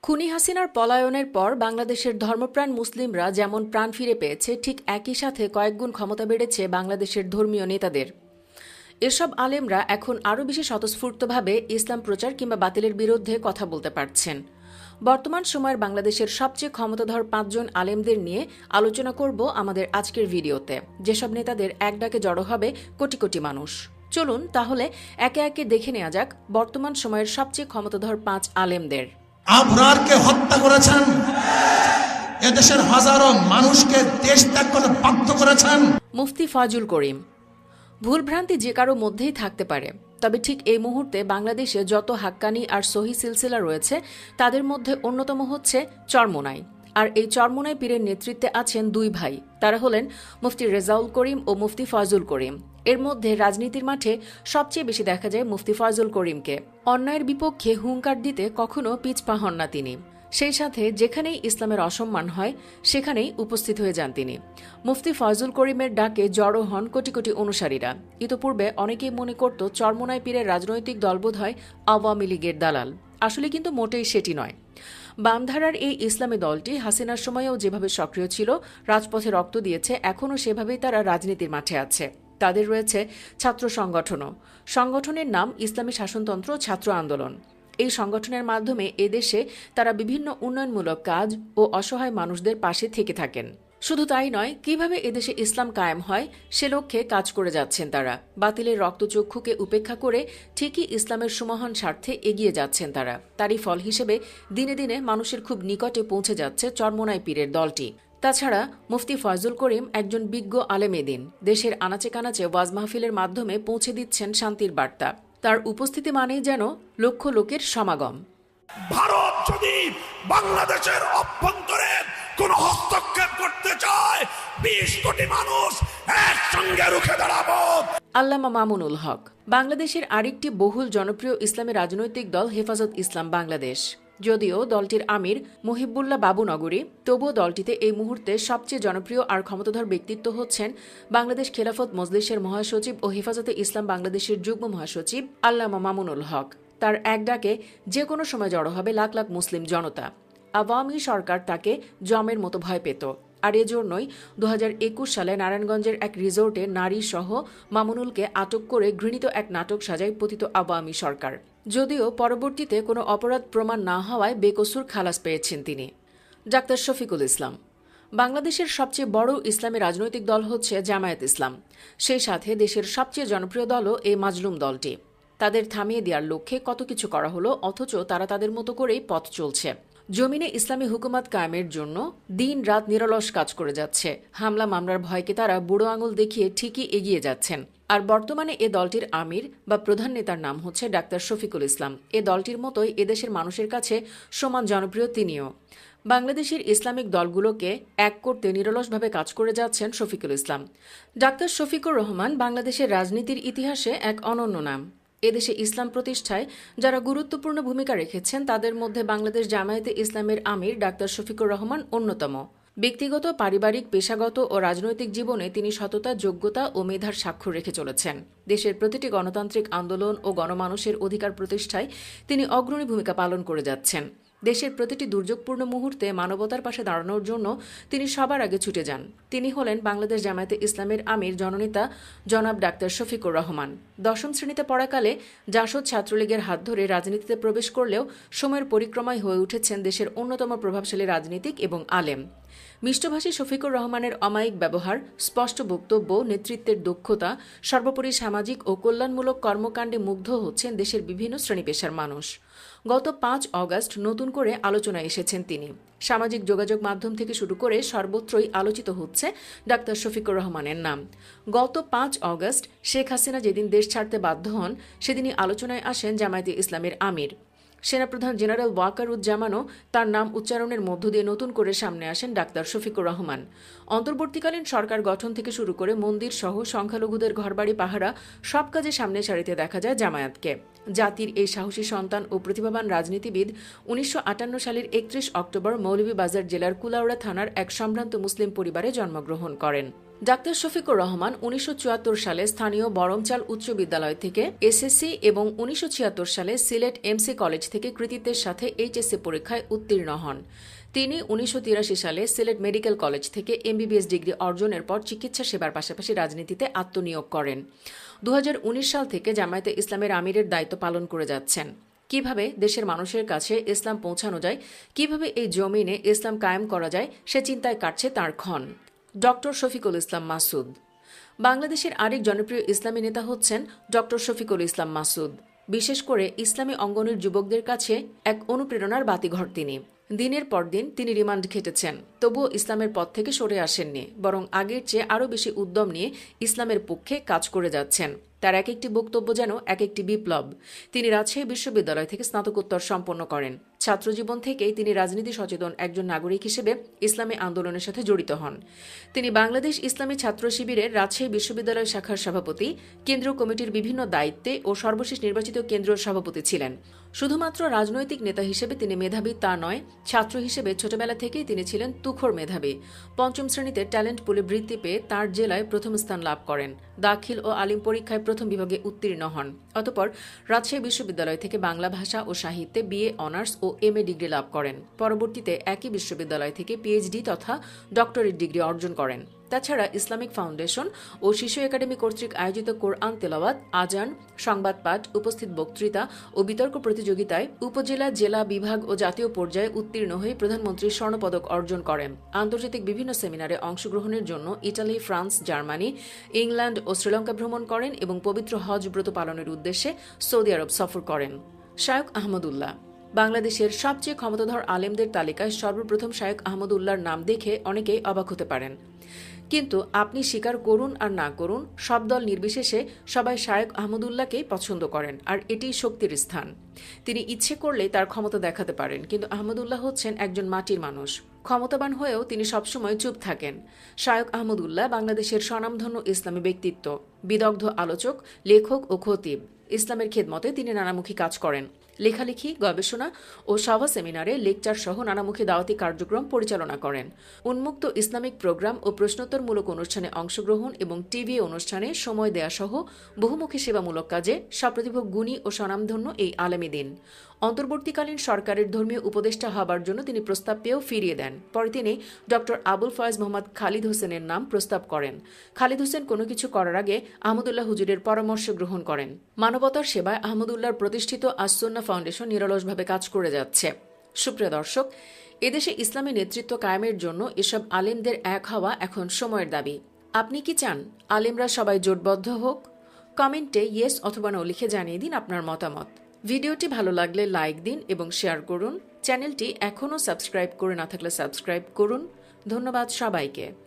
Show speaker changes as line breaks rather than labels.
খুনি হাসিনার পলায়নের পর বাংলাদেশের ধর্মপ্রাণ মুসলিমরা যেমন প্রাণ ফিরে পেয়েছে, ঠিক একই সাথে কয়েকগুণ ক্ষমতা বেড়েছে বাংলাদেশের ধর্মীয় নেতাদের। এসব আলেমরা এখন আরও বেশি স্বতঃস্ফূর্তভাবে ইসলাম প্রচার কিংবা বাতিলের বিরুদ্ধে কথা বলতে পারছেন। বর্তমান সময়ের বাংলাদেশের সবচেয়ে ক্ষমতাধর 5 জন আলেমদের নিয়ে আলোচনা করব আমাদের আজকের ভিডিওতে, যেসব নেতাদের এক ডাকে জড়ো হবে কোটি কোটি মানুষ। চলুন তাহলে একে একে দেখে নেওয়া যাক বর্তমান সময়ের সবচেয়ে ক্ষমতাধর 5 আলেমদের।
আবরারকে হত্যা করেছেন, এদেশের হাজারো মানুষকে দেশ ত্যাগ করতে বাধ্য করেছেন।
মুফতি ফয়জুল করিম। ভুলভ্রান্তি যে কারো মধ্যেই থাকতে পারে, তবে ঠিক এই মুহূর্তে বাংলাদেশে যত হাক্কানি আর সহি সিলসিলা রয়েছে তাদের মধ্যে অন্যতম হচ্ছে চরমোনাই। আর এই চরমোনাই পীরের নেতৃত্বে আছেন 2 ভাই, তারা হলেন মুফতি রেজাউল করিম ও মুফতি ফয়জুল করিম। এর মধ্যে রাজনীতির মাঠে সবচেয়ে বেশি দেখা যায় মুফতি ফয়জুল করিমকে। অন্যায়ের বিপক্ষে হুঙ্কার দিতে কখনো পিছপা হন না তিনি। সেই সাথে যেখানেই ইসলামের অসম্মান হয় সেখানেই উপস্থিত হয়ে যান তিনি। মুফতি ফয়জুল করিমের ডাকে জড়ো হন কোটি কোটি অনুসারীরা। ইতোপূর্বে অনেকেই মনে করত চরমোনাই পীরের রাজনৈতিক দল বোধ হয় আওয়ামী লীগের দালাল। আসলে কিন্তু মোটেই সেটি নয়। বামধারার এই ইসলামী দলটি হাসিনার সময়েও যেভাবে সক্রিয় ছিল, রাজপথে রক্ত দিয়েছে, এখনও সেভাবেই তারা রাজনীতির মাঠে আছে। তাদের রয়েছে ছাত্র সংগঠনও। সংগঠনের নাম ইসলামী শাসনতন্ত্র ছাত্র আন্দোলন। এই সংগঠনের মাধ্যমে এদেশে তারা বিভিন্ন উন্নয়নমূলক কাজ ও অসহায় মানুষদের পাশে থেকে থাকেন। শুধু তাই নয়, কিভাবে এদেশে ইসলাম কায়েম হয় সে লক্ষ্যে কাজ করে যাচ্ছেন তারা। বাতিলের রক্তচক্ষুকে উপেক্ষা করে ঠিকই ইসলামের সুমহান স্বার্থে এগিয়ে যাচ্ছেন তারা। তারই ফল হিসেবে দিনে দিনে মানুষের খুব নিকটে পৌঁছে যাচ্ছে চরমোনাই পীরের দলটি। তাছাড়া মুফতি ফয়জুল করিম একজন বিজ্ঞ আলেমে দিন। দেশের আনাচে কানাচে ওয়াজ মাহফিলের মাধ্যমে পৌঁছে দিচ্ছেন শান্তির বার্তা। তার উপস্থিতি মানেই যেন লক্ষ লোকের সমাগম।
ভারত যদি বাংলাদেশের অভ্যন্তরে কোন হস্তক্ষেপ করতে চায়, 20 কোটি মানুষ একসঙ্গে রুখে দাঁড়াবো।
আল্লামা মামুনুল হক। বাংলাদেশের আরেকটি বহুল জনপ্রিয় ইসলামী রাজনৈতিক দল হেফাজত ইসলাম বাংলাদেশ। যদিও দলটির আমির মুহিবুল্লাহ বাবুনগরী, তবুও দলটিতে এই মুহূর্তে সবচেয়ে জনপ্রিয় আর ক্ষমতাধর ব্যক্তিত্ব হচ্ছেন বাংলাদেশ খেলাফত মজলিসের মহাসচিব ও হেফাজতে ইসলাম বাংলাদেশের যুগ্ম মহাসচিব আল্লামা মামুনুল হক। তার এক ডাকে যে কোনো সময় জড়ো হবে লাখ লাখ মুসলিম জনতা। আওয়ামী সরকার তাকে জমের মতো ভয় পেত। আর এজন্যই 2021 সালে নারায়ণগঞ্জের এক রিসোর্টে নারী সহ মামুনুলকে আটক করে ঘৃণিত এক নাটক সাজায় পতিত আওয়ামী সরকার। যদিও পরবর্তীতে কোনো অপরাধ প্রমাণ না হওয়ায় বেকসুর খালাস পেয়েছেন তিনি। ডাক্তার শফিকুল ইসলাম। বাংলাদেশের সবচেয়ে বড় ইসলামী রাজনৈতিক দল হচ্ছে জামায়াত ইসলাম। সেই সাথে দেশের সবচেয়ে জনপ্রিয় দলও এই মাজলুম দলটি। তাদের থামিয়ে দেওয়ার লক্ষ্যে কত কিছু করা হলো, অথচ তারা তাদের মতো করেই পথ চলছে। জমিনে ইসলামী হুকুমত কায়েমের জন্য দিন রাত নিরলস কাজ করে যাচ্ছে। হামলা মামলার ভয়কে তারা বুড়ো আঙুল দেখিয়ে ঠিকই এগিয়ে যাচ্ছেন। আর বর্তমানে এ দলটির আমির বা প্রধান নেতার নাম হচ্ছে ডাক্তার শফিকুল ইসলাম। এ দলটির মতোই এদেশের মানুষের কাছে সমান জনপ্রিয় তিনিও। বাংলাদেশের ইসলামিক দলগুলোকে এক করতে নিরলসভাবে কাজ করে যাচ্ছেন শফিকুল ইসলাম। ডাক্তার শফিকুর রহমান বাংলাদেশের রাজনীতির ইতিহাসে এক অনন্য নাম। এদেশে ইসলাম প্রতিষ্ঠায় যারা গুরুত্বপূর্ণ ভূমিকা রেখেছেন তাদের মধ্যে বাংলাদেশ জামায়াতে ইসলামের আমির ডাক্তার শফিকুর রহমান অন্যতম। ব্যক্তিগত, পারিবারিক, পেশাগত ও রাজনৈতিক জীবনে তিনি সততা, যোগ্যতা ও মেধার স্বাক্ষর রেখে চলেছেন। দেশের প্রতিটি গণতান্ত্রিক আন্দোলন ও গণমানুষের অধিকার প্রতিষ্ঠায় তিনি অগ্রণী ভূমিকা পালন করে যাচ্ছেন। দেশের প্রতিটি দুর্যোগপূর্ণ মুহূর্তে মানবতার পাশে দাঁড়ানোর জন্য তিনি সবার আগে ছুটে যান। তিনি হলেন বাংলাদেশ জামায়াতে ইসলামের আমির জননেতা জনাব ডাক্তার শফিকুর রহমান। 10ম শ্রেণীতে পড়াকালে জাসদ ছাত্রলীগের হাত ধরে রাজনীতিতে প্রবেশ করলেও সময়ের পরিক্রমায় হয়ে উঠেছেন দেশের অন্যতম প্রভাবশালী রাজনীতিক এবং আলেম। মিষ্টভাষী শফিকুর রহমানের অমায়িক ব্যবহার, স্পষ্ট বক্তব্য, নেতৃত্বের দক্ষতা, সর্বোপরি সামাজিক ও কল্যাণমূলক কর্মকাণ্ডে মুগ্ধ হচ্ছেন দেশের বিভিন্ন শ্রেণী পেশার মানুষ। গত 5 অগাস্ট নতুন করে আলোচনায় এসেছেন তিনি। সামাজিক যোগাযোগ মাধ্যম থেকে শুরু করে সর্বত্রই আলোচিত হচ্ছে ডাক্তার শফিকুর রহমানের নাম। গত 5 অগাস্ট শেখ হাসিনা যেদিন দেশ ছাড়তে বাধ্য হন, সেদিনই আলোচনায় আসেন জামায়াতে ইসলামের আমির। সেনাপ্রধান জেনারেল ওয়াকারুজ্জামানও তার নাম উচ্চারণের মধ্য দিয়ে নতুন করে সামনে আসেন ডাক্তার শফিকুর রহমান। অন্তর্বর্তীকালীন সরকার গঠন থেকে শুরু করে মন্দির সহ সংখ্যালঘুদের ঘরবাড়ি পাহারা সব কাজে সামনে সারিতে দেখা যায় জামায়াতকে। জাতির এই সাহসী সন্তান ও প্রতিভাবান রাজনীতিবিদ 1958 সালের 31 অক্টোবর মৌলভীবাজার জেলার কুলাউড়া থানার এক সম্ভ্রান্ত মুসলিম পরিবারে জন্মগ্রহণ করেন। ডাক্তার শফিকুর রহমান 1974 সালে স্থানীয় বরমচাল উচ্চ বিদ্যালয় থেকে এসএসসি এবং 1976 সালে সিলেট এমসি কলেজ থেকে কৃতিত্বের সাথে এইচএসসি পরীক্ষায় উত্তীর্ণ হন। তিনি 1983 সালে সিলেট মেডিকেল কলেজ থেকে এমবিবিএস ডিগ্রি অর্জনের পর চিকিৎসা সেবার পাশাপাশি রাজনীতিতে আত্মনিয়োগ করেন। 2019 সাল থেকে জামায়াতে ইসলামের আমিরের দায়িত্ব পালন করে যাচ্ছেন। কিভাবে দেশের মানুষের কাছে ইসলাম পৌঁছানো যায়, কিভাবে এই জমিনে ইসলাম কায়েম করা যায়, সে চিন্তায় কাটছে তাঁর ক্ষণ। ডক্টর শফিকুল ইসলাম মাসুদ। বাংলাদেশের আরেক জনপ্রিয় ইসলামী নেতা হচ্ছেন ডক্টর শফিকুল ইসলাম মাসুদ। বিশেষ করে ইসলামী অঙ্গনের যুবকদের কাছে এক অনুপ্রেরণার বাতিঘর তিনি। দিনের পর দিন তিনি রিমান্ড খেটেছেন, তবুও ইসলামের পথ থেকে সরে আসেননি, বরং আগের চেয়ে আরও বেশি উদ্যম নিয়ে ইসলামের পক্ষে কাজ করে যাচ্ছেন। তার এক একটি বক্তব্য যেন এক একটি বিপ্লব। তিনি রাজশাহী বিশ্ববিদ্যালয় থেকে স্নাতকোত্তর সম্পন্ন করেন। ছাত্রজীবন থেকেই তিনি রাজনীতি সচেতন একজন নাগরিক হিসেবে ইসলামী আন্দোলনের সাথে জড়িত হন। তিনি বাংলাদেশ ইসলামী ছাত্র শিবিরের রাজশাহী বিশ্ববিদ্যালয় শাখার সভাপতি, কেন্দ্রীয় কমিটির বিভিন্ন দায়িত্বে ও সর্বশেষ নির্বাচিত কেন্দ্রীয় সভাপতি ছিলেন। শুধুমাত্র রাজনৈতিক নেতা হিসেবে তিনি মেধাবী তা নয়, ছাত্র হিসেবে ছোটবেলা থেকেই তিনি ছিলেন তুখোড় মেধাবী। পঞ্চম শ্রেণীতে ট্যালেন্ট পুলে বৃত্তি পেয়ে তার জেলায় প্রথম স্থান লাভ করেন। দাখিল ও আলিম পরীক্ষায় প্রথম বিভাগে উত্তীর্ণ হন। অতঃপর রাজশাহী বিশ্ববিদ্যালয় থেকে বাংলা ভাষা ও সাহিত্যে বিএ অনার্স ও এমএ ডিগ্রি লাভ করেন। পরবর্তীতে একই বিশ্ববিদ্যালয় থেকে পিএইচডি তথা ডক্টরেট ডিগ্রি অর্জন করেন। তাছাড়া ইসলামিক ফাউন্ডেশন ও শিশু একাডেমি কর্তৃক আয়োজিত কোরআন তেলাওয়াত, আজান, সংবাদ পাঠ, উপস্থিত বক্তৃতা ও বিতর্ক প্রতিযোগিতায় উপজেলা, জেলা, বিভাগ ও জাতীয় পর্যায়ে উত্তীর্ণ হয়ে প্রধানমন্ত্রীর স্বর্ণপদক অর্জন করেন। আন্তর্জাতিক বিভিন্ন সেমিনারে অংশগ্রহণের জন্য ইটালি, ফ্রান্স, জার্মানি, ইংল্যান্ড ও শ্রীলঙ্কা ভ্রমণ করেন এবং পবিত্র হজ ব্রত পালনের উদ্দেশ্যে সৌদি আরব সফর করেন। শায়খ আহমদুল্লাহ। বাংলাদেশের সবচেয়ে ক্ষমতাধর আলেমদের তালিকায় সর্বপ্রথম শায়খ আহমদুল্লাহর নাম দেখে অনেকেই অবাক হতে পারেন। কিন্তু আপনি স্বীকার করুন আর না করুন, সব দল নির্বিশেষে সবাই শায়খ আহমদুল্লাহকেই পছন্দ করেন, আর এটিই শক্তির স্থান। তিনি ইচ্ছে করলেই তার ক্ষমতা দেখাতে পারেন, কিন্তু আহমদুল্লাহ হচ্ছেন একজন মাটির মানুষ। ক্ষমতাবান হয়েও তিনি সবসময় চুপ থাকেন। শায়খ আহমদুল্লাহ বাংলাদেশের স্বনামধন্য ইসলামী ব্যক্তিত্ব, বিদগ্ধ আলোচক, লেখক ও খতিব। ইসলামের খেদমতে তিনি নানামুখী কাজ করেন। লেখালেখি, গবেষণা ও সভা, সেমিনারে লেকচার সহ নানামুখী দাওয়াতি কার্যক্রম পরিচালনা করেন। উন্মুক্ত ইসলামিক প্রোগ্রাম ও প্রশ্নোত্তরমূলক অনুষ্ঠানে অংশগ্রহণ এবং টিভি অনুষ্ঠানে সময় দেয়া সহ বহুমুখী সেবামূলক কাজে সপ্রতিভ গুণী ও স্বনামধন্য এই আলেমী দিন। অন্তর্বর্তীকালীন সরকারের ধর্মীয় উপদেষ্টা হবার জন্য তিনি প্রস্তাব পেয়েও ফিরিয়ে দেন। পরে তিনি ডক্টর আবুল ফয়েজ মোহাম্মদ খালিদ হোসেনের নাম প্রস্তাব করেন। খালিদ হোসেন কোনো কিছু করার আগে আহমদুল্লাহ হুজুরের পরামর্শ গ্রহণ করেন। মানবতার সেবায় আহমদুল্লাহর প্রতিষ্ঠিত আস-সুন্নাহ ফাউন্ডেশন নিরলসভাবে কাজ করে যাচ্ছে। সুপ্রিয় দর্শক, এদেশে ইসলামী নেতৃত্ব কায়েমের জন্য এসব আলেমদের এক হওয়া এখন সময়ের দাবি। আপনি কি চান আলেমরা সবাই জোটবদ্ধ হোক? কমেন্টে ইয়েস অথবা নো লিখে জানিয়ে দিন আপনার মতামত। ভিডিওটি ভালো লাগলে লাইক দিন এবং শেয়ার করুন। চ্যানেলটি এখনও সাবস্ক্রাইব করে না থাকলে সাবস্ক্রাইব করুন। ধন্যবাদ সবাইকে।